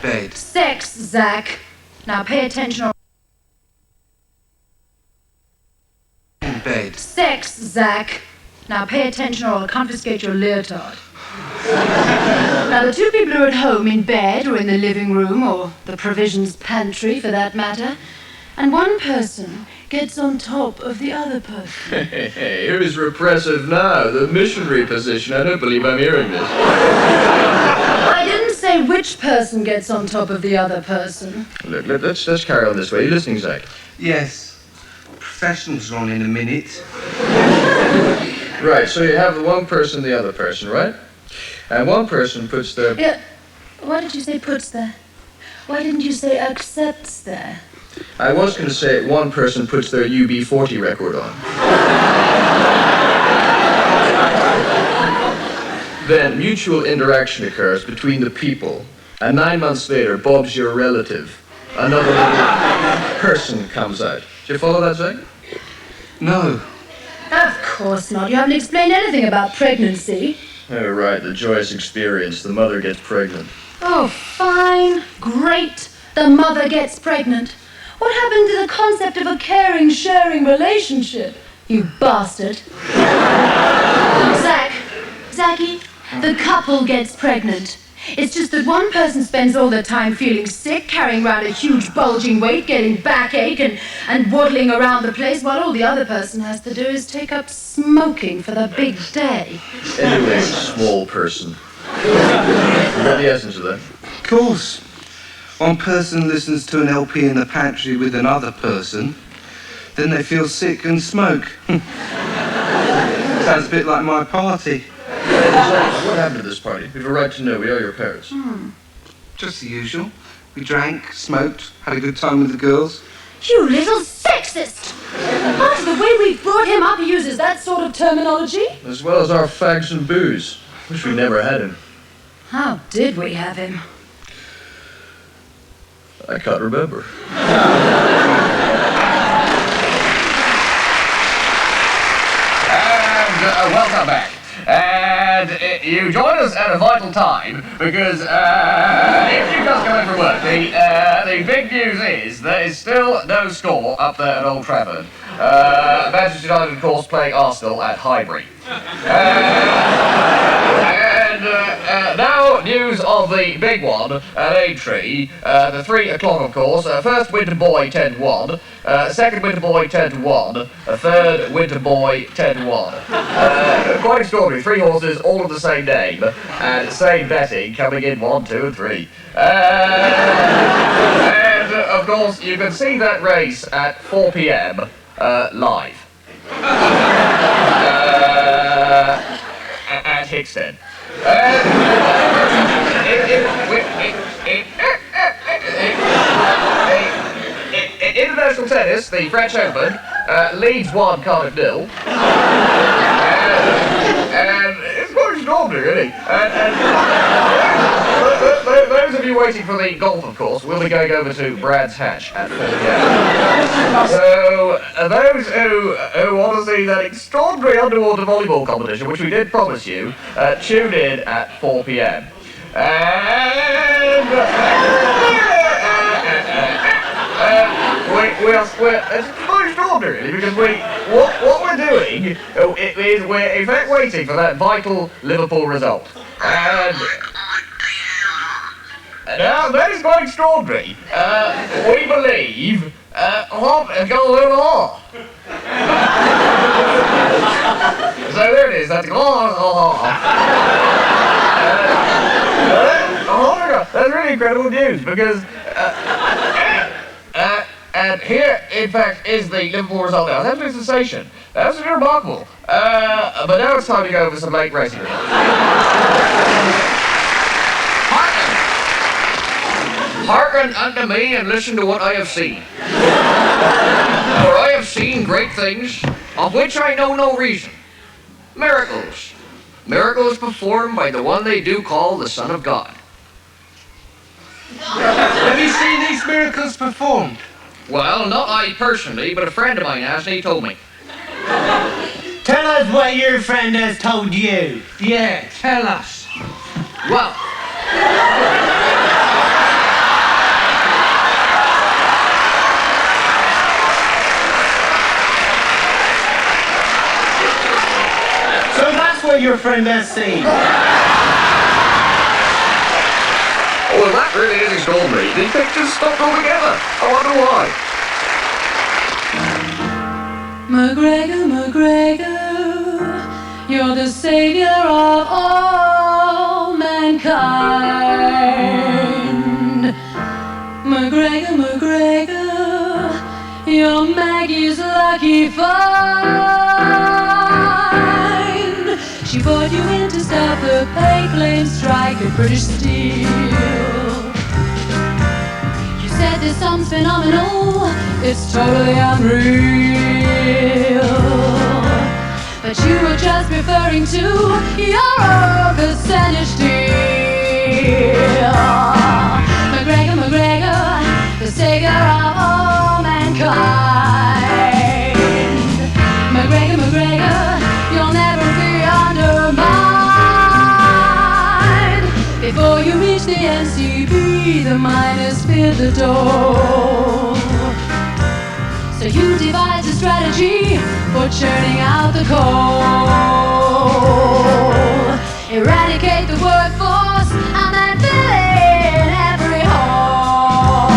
bed. Sex, Zach. Now pay attention. In bed. Sex, Zach. Now pay attention or I'll confiscate your leotard. Now the two people who are at home in bed or in the living room or the provisions pantry for that matter, and one person gets on top of the other person. Hey, who's repressive now? The missionary position. I don't believe I'm hearing this. I didn't say which person gets on top of the other person. Look, let's carry on this way. You listening, Zach? Yes. Professionals are on in a minute. Right, so you have the one person, the other person, right? And one person puts their... Yeah, why did you say puts there? Why didn't you say accepts there? I was going to say one person puts their UB40 record on. Then mutual interaction occurs between the people, and 9 months later, Bob's your relative. Another little person comes out. Do you follow that, Zach? No. Of course not. You haven't explained anything about pregnancy. Oh, right, the joyous experience. The mother gets pregnant. Oh, fine. Great. The mother gets pregnant. What happened to the concept of a caring, sharing relationship? You bastard. Zachy, the couple gets pregnant. It's just that one person spends all their time feeling sick, carrying around a huge bulging weight, getting backache and waddling around the place, while all the other person has to do is take up smoking for the big day. Anyway, small person. You got the essence of that? Of course. One person listens to an LP in the pantry with another person, then they feel sick and smoke. Sounds a bit like my party. What happened at this party? We have a right to know. We are your parents. Just the usual. We drank, smoked, had a good time with the girls. You little sexist! After the way we've brought him up, he uses that sort of terminology? As well as our fags and booze. Wish we never had him. How did we have him? I can't remember. And welcome back. And you join us at a vital time because if you just come in from work, the big news is there is still no score up there at Old Trafford. Manchester United, of course, playing Arsenal at Highbury. And now news of the big one at Aintree. The 3 o'clock, of course. First Winter Boy 10-1. Second Winter Boy 10-1. Third Winter Boy 10-1. Quite extraordinary. 3 horses, all of the same name, and same betting, coming in 1, 2, and 3. And of course, you can see that race at 4 p.m. Live. At Hickstead. International tennis, the French Open, Leeds 1, Cardiff 0. And it's quite extraordinary, really. And those of you waiting for the golf, of course, will be going over to Brad's Hatch at 4 p.m. So, those who want to see that extraordinary underwater volleyball competition, which we did promise you, tune in at 4 p.m. And it's quite extraordinary, really, because what we're doing is we're in fact waiting for that vital Liverpool result. And now that is quite extraordinary. We believe Hop has got a little off. So there it is. That's that's really incredible news because. And here, in fact, is the Liverpool result now. It's absolutely a sensation. Absolutely remarkable. But now it's time to go over some late racing results. Hearken unto me and listen to what I have seen. For I have seen great things, of which I know no reason. Miracles. Miracles performed by the one they do call the Son of God. Have you seen these miracles performed? Well, not I personally, but a friend of mine has, and he told me. Tell us what your friend has told you. Yeah, tell us. Well, your friend has seen. Well, that really is extraordinary. The pictures stopped altogether. I wonder why. McGregor, McGregor, you're the savior of all mankind. McGregor, McGregor, you're Maggie's lucky find. She brought you in to stop the pay claim strike at British Steel. You said this song's phenomenal, it's totally unreal. But you were just referring to your own percentage deal. McGregor, McGregor, the savior of all mankind. McGregor, McGregor, you'll never be undermined. Before you reach the NCB, the miners cleared the door. So you devised a strategy for churning out the coal. Eradicate the workforce and then fill in every hole.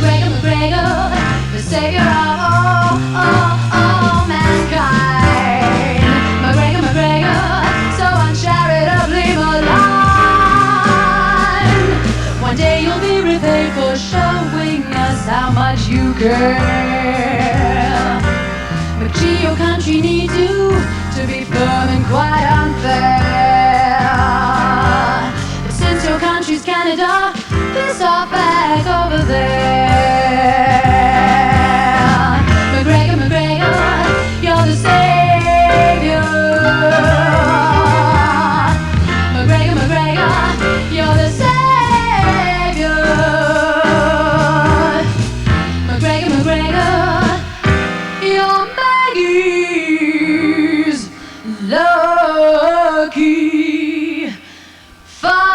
McGregor, McGregor, the savior of all mankind. McGregor, McGregor, so uncharitably maligned. One day you'll be repaid for showing us how much you care. But gee, your country needs you to be firm and quite unfair. But since your country's Canada, piss off back over there. McGregor, McGregor, you're the savior. McGregor, McGregor, you're the savior. McGregor, McGregor, you're Maggie's lucky find.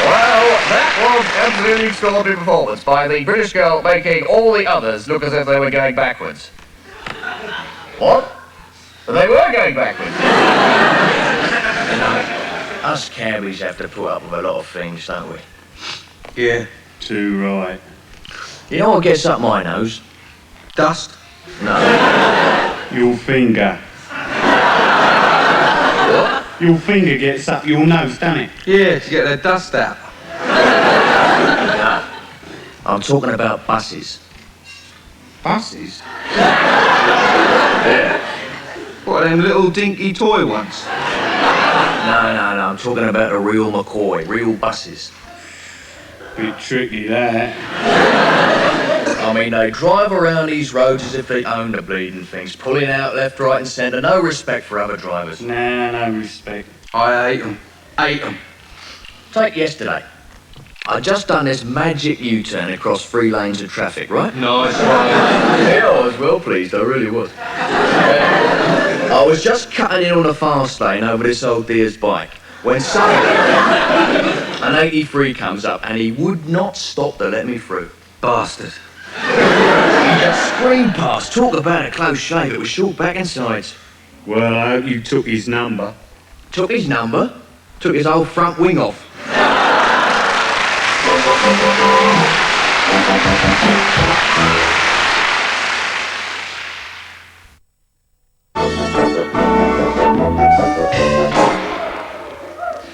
Well, that was absolutely extraordinary performance by the British girl making all the others look as if they were going backwards. What? They were going backwards. You know, us cabbies have to put up with a lot of things, don't we? Yeah, too right. You know what gets up my nose? Dust? No. Your finger. What? Your finger gets up your nose, doesn't it? Yeah, to get the dust out. No. I'm talking about buses. Buses? Yeah. What, them little dinky toy ones? No, I'm talking about a real McCoy, real buses. Bit tricky, that. I mean, they drive around these roads as if they own the bleeding things, pulling out left, right and centre, no respect for other drivers. Nah, no respect. I ate them. Ate them. Take yesterday. I just done this magic U-turn across 3 lanes of traffic, right? Nice one. Yeah, I was well pleased, I really was. I was just cutting in on a fast lane over this old dear's bike, when suddenly an 83 comes up and he would not stop to let me through. Bastard. He just screamed past, talk about a close shave, it was short back and sides. Well, I hope you took his number. Took his number, took his whole front wing off.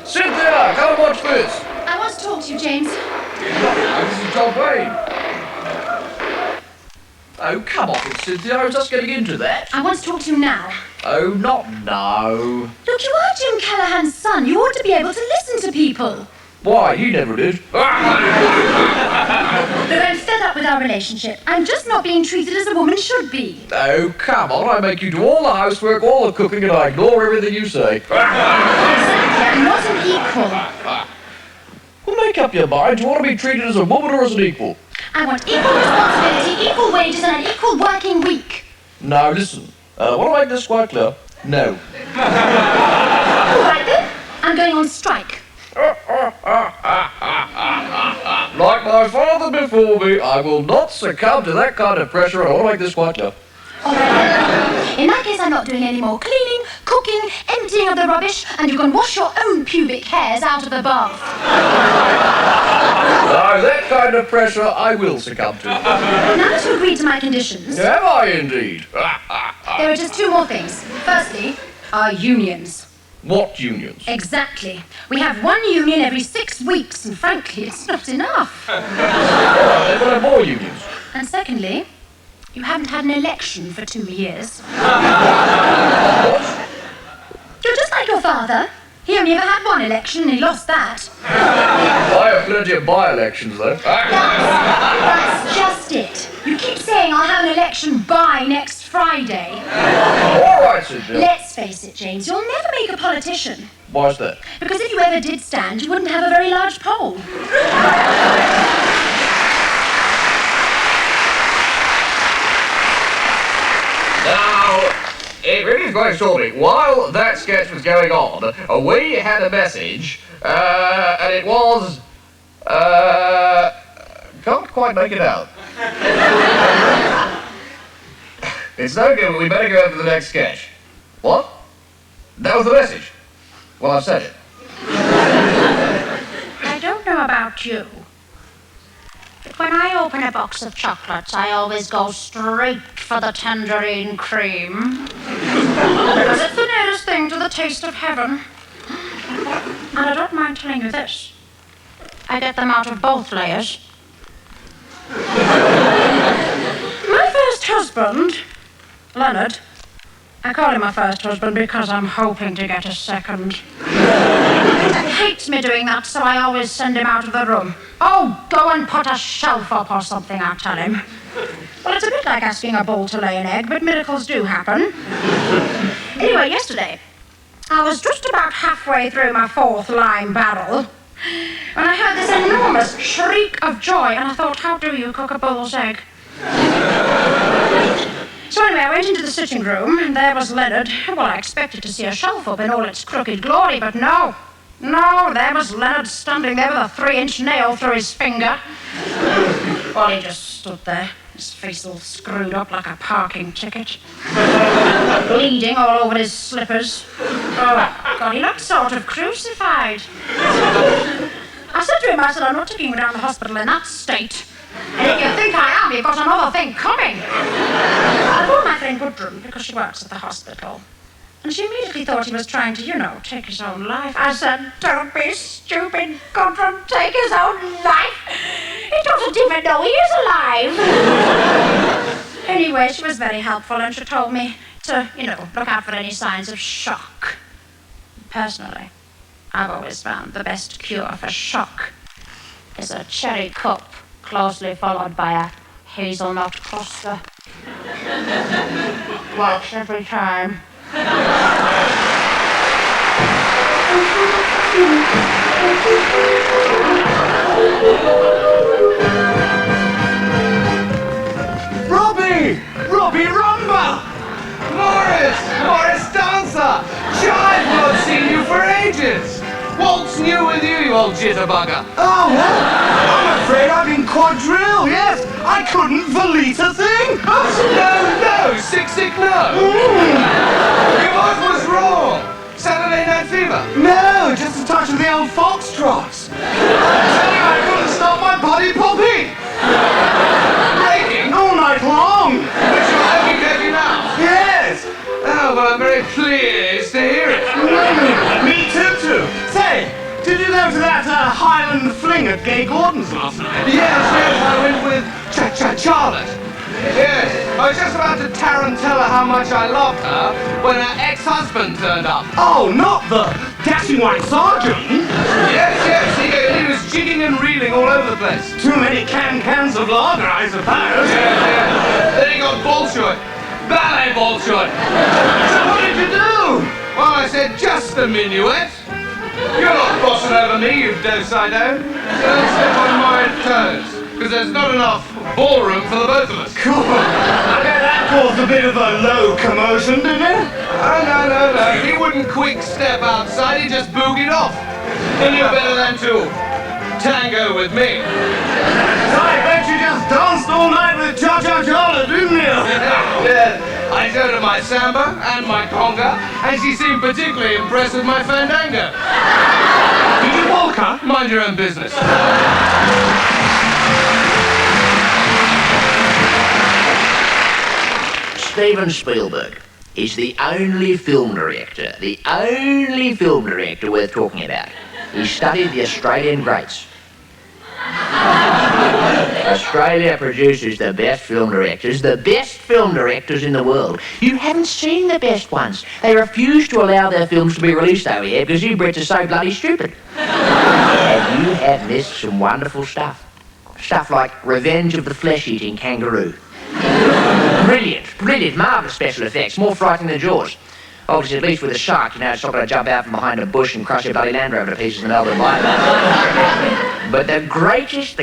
Cynthia, come and watch this. I want to talk to you, James. This is John Wayne. Oh, come off it, Cynthia. I was just getting into that. I want to talk to you now. Oh, not now. Look, you are Jim Callahan's son. You ought to be able to listen to people. Why, he never did. Look, I'm fed up with our relationship. I'm just not being treated as a woman should be. Oh, come on. I make you do all the housework, all the cooking, and I ignore everything you say. Exactly. I'm not an equal. Well, make up your mind. Do you want to be treated as a woman or as an equal? I want equal responsibility, equal wages, and an equal working week. Now, listen. I want to make this quite clear. No. All right, then. I'm going on strike. my father before me, I will not succumb to that kind of pressure. I want to make this quite clear. All right. In that case, I'm not doing any more cleaning, cooking, emptying of the rubbish, and you can wash your own pubic hairs out of the bath. Now, that kind of pressure I will succumb to. Now that you agreed to my conditions, Have I indeed? there are just two more things. Firstly, our unions. What unions? Exactly. We have one union every 6 weeks, and frankly, it's not enough. There are more unions. And secondly, you haven't had an election for 2 years. You're just like your father. He only ever had one election and he lost that. I have plenty of by-elections, though. That's just it. You keep saying I'll have an election by next Friday. All right, Sid Jill. Let's face it, James, you'll never make a politician. Why's that? Because if you ever did stand, you wouldn't have a very large poll. Now, it really is quite extraordinary. While that sketch was going on, we had a message, and it was, can't quite make it out. It's no good, but we better go over to the next sketch. What? That was the message. Well, I've said it. I don't know about you, but when I open a box of chocolates, I always go straight for the tangerine cream. Because it's the nearest thing to the taste of heaven. And I don't mind telling you this. I get them out of both layers. My first husband, Leonard, I call him my first husband because I'm hoping to get a second. He hates me doing that, so I always send him out of the room. Oh, go and put a shelf up or something, I tell him. Well, it's a bit like asking a bull to lay an egg, but miracles do happen. Anyway, yesterday, I was just about halfway through my 4th lime barrel when I heard this enormous shriek of joy, and I thought, how do you cook a bull's egg? So anyway, I went into the sitting room, and there was Leonard. Well, I expected to see a shelf up in all its crooked glory, but no. No, there was Leonard standing there with a 3-inch nail through his finger. Well, he just stood there, his face all screwed up like a parking ticket. Bleeding all over his slippers. Oh, God, he looked sort of crucified. I said to him, I'm not taking you down to the hospital in that state. And if you think I am, you've got another thing coming. I called my friend Gudrun because she works at the hospital. And she immediately thought he was trying to, take his own life. I said, don't be stupid, Gudrun, take his own life. He doesn't even know he is alive. Anyway, she was very helpful and she told me to, look out for any signs of shock. Personally, I've always found the best cure for shock is a cherry cup, closely followed by a hazelnut cluster. Works every time. Robbie Rumba! Morris Dancer! Jive, I've seen you for ages! What's new with you, you old jitterbugger? Oh, well, I'm afraid I've been quadrille, yes. I couldn't volete a thing. No, sick, no! Your voice was wrong! Saturday Night Fever? No, just a touch of the old foxtrot. I tell you, I couldn't stop my body popping. Breaking? All night long. But you're hokey-cokey now? Yes. Oh, well, I'm very pleased to hear it. Me too. Say, did you go to that Highland fling at Gay Gordon's last night? Yes, I went with Charlotte. Yes, I was just about to tarantella how much I loved her when her ex-husband turned up. Oh, not the dashing white sergeant. Yes, he was jigging and reeling all over the place. Too many cans of lager, I suppose. Yeah. Then he got Bolshoi. Ballet Bolshoi. So what did you do? Well, I said, just a minuet. You're not bossing over me, you do-si-do. Don't step on my toes. Because there's not enough ballroom for the both of us. Cool. That caused a bit of a low commotion, didn't it? Oh, no. He wouldn't quick step outside, he just boogied off. He knew better than to. tango with me. I bet you just danced all night with Cha-Cha-Charla, didn't you? Yeah, I showed her my samba and my conga, and she seemed particularly impressed with my fandango. Did you walk her? Mind your own business. Steven Spielberg is the only film director worth talking about. He studied the Australian greats. Australia produces the best film directors in the world. You haven't seen the best ones. They refuse to allow their films to be released over here because you Brits are so bloody stupid. And you have missed some wonderful stuff. Stuff like Revenge of the Flesh-Eating Kangaroo. Brilliant, marvellous special effects, more frightening than Jaws. Obviously, at least with a shark, you know, it's not going to jump out from behind a bush and crush your bloody Land Rover to pieces in the middle of the night. But the greatest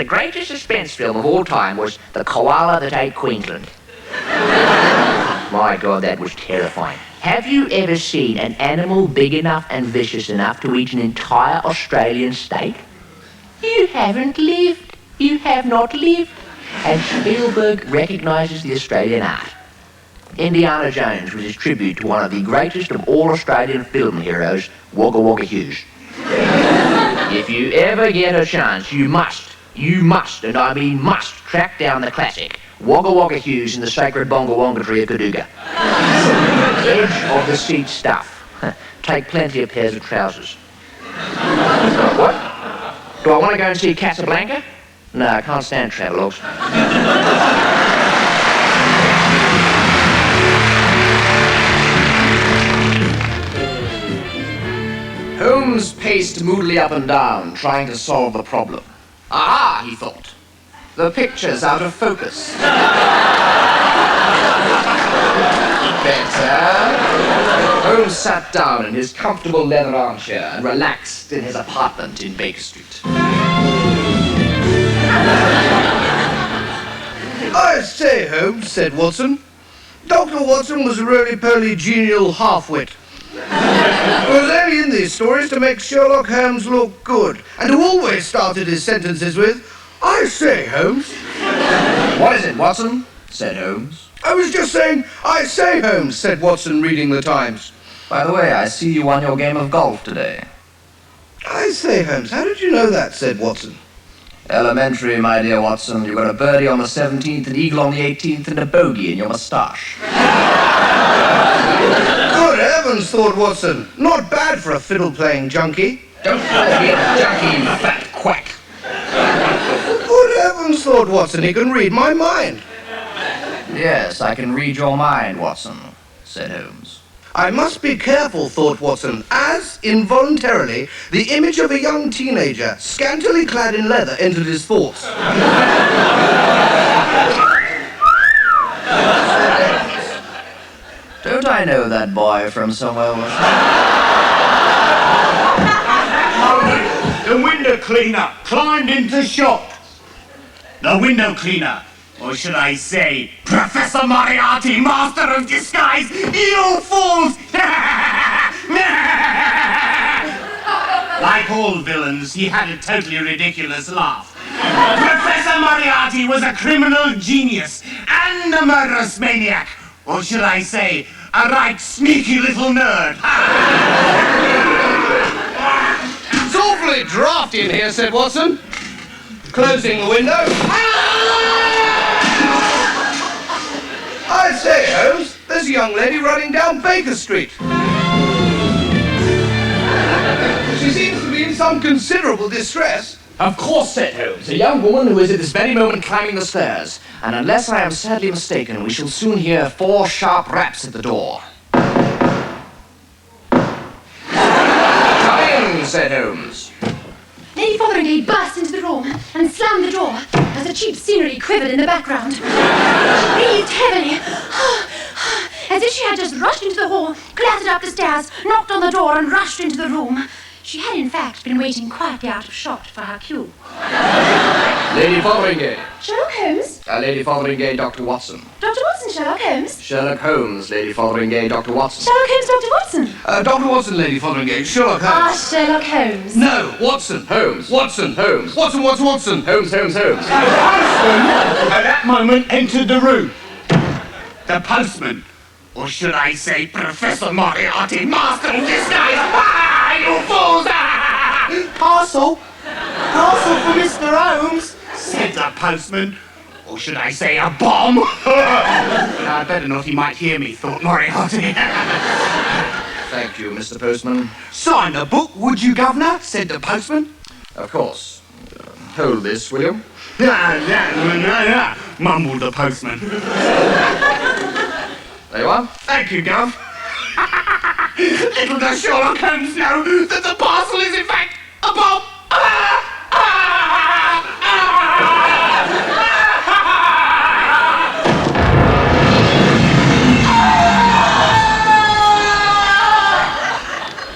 suspense film of all time was The Koala That Ate Queensland. My God, that was terrifying. Have you ever seen an animal big enough and vicious enough to eat an entire Australian state? You haven't lived. You have not lived. And Spielberg recognises the Australian art. Indiana Jones was his tribute to one of the greatest of all Australian film heroes, Wagga Wagga Hughes. If you ever get a chance, you must, and I mean must, track down the classic, Wagga Wagga Hughes in the sacred Bonga Wonga tree of Caduga. Edge of the seat stuff. Take plenty of pairs of trousers. What? Do I want to go and see Casablanca? No, I can't stand travelogues. Holmes paced moodily up and down, trying to solve the problem. Aha, he thought. The picture's out of focus. Better. Holmes sat down in his comfortable leather armchair and relaxed in his apartment in Baker Street. I say, Holmes, said Watson. Dr. Watson was a roly-poly genial half-wit. He was only in these stories to make Sherlock Holmes look good, and who always started his sentences with, I say, Holmes. What is it, Watson? Said Holmes. I was just saying, I say, Holmes, said Watson, reading the Times. By the way, I see you won your game of golf today. I say, Holmes, how did you know that, said Watson. Elementary, my dear Watson. You got a birdie on the 17th, an eagle on the 18th, and a bogey in your moustache. Good heavens, thought Watson. Not bad for a fiddle-playing junkie. Don't call me a junkie, you fat quack. Good heavens, thought Watson. He can read my mind. Yes, I can read your mind, Watson, said Holmes. I must be careful, thought Watson, as, involuntarily, the image of a young teenager, scantily clad in leather, entered his thoughts. Don't I know that boy from somewhere? The window cleaner climbed into shop. The window cleaner, or should I say, Professor Moriarty, master of disguise, you fools! Like all villains, he had a totally ridiculous laugh. Professor Moriarty was a criminal genius and a murderous maniac, or should I say, a right sneaky little nerd. It's awfully drafty in here, said Watson, closing the window. I say, Holmes, there's a young lady running down Baker Street. She seems to be in some considerable distress. Of course, said Holmes, a young woman who is at this very moment climbing the stairs. And unless I am sadly mistaken, we shall soon hear 4 sharp raps at the door. Come in, said Holmes. Lady Fotheringay burst into the room and slammed the door as the cheap scenery quivered in the background. She breathed heavily, as if she had just rushed into the hall, clattered up the stairs, knocked on the door and rushed into the room. She had, in fact, been waiting quietly out of shot for her cue. Lady Fotheringay. Sherlock Holmes? Lady Fotheringay, Dr. Watson. Dr. Watson, Sherlock Holmes? Sherlock Holmes, Lady Fotheringay, Dr. Watson. Sherlock Holmes, Dr. Watson? Dr. Watson, Lady Fotheringay, Sherlock Holmes. Ah, Sherlock Holmes. No, Watson. Holmes. Watson. Holmes. Watson. Holmes. At that moment entered the room. The postman, or should I say Professor Moriarty, master of disguise. Ah, you fools! Ah! Parcel for Mr. Holmes, said the postman. Or should I say a bomb? I'd better not, he might hear me, thought Moriarty. Thank you, Mr. Postman. Sign the book, would you, Governor? Said the postman. Of course. Hold this, will you? Mumbled the postman. There you are. Thank you, Gov. Little does Sherlock Holmes know that the parcel is in fact a bomb.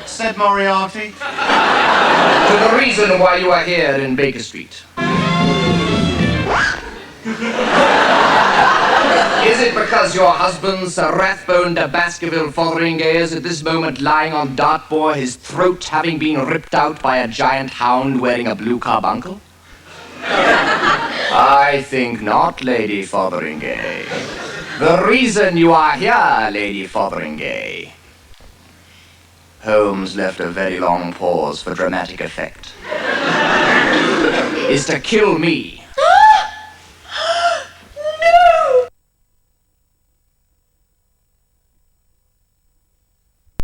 Said Moriarty. To the reason why you are here in Baker Street. Is it because your husband, Sir Rathbone de Baskerville Fotheringay, is at this moment lying on Dartmoor, his throat having been ripped out by a giant hound wearing a blue carbuncle? I think not, Lady Fotheringay. The reason you are here, Lady Fotheringay. Holmes left a very long pause for dramatic effect. Is to kill me.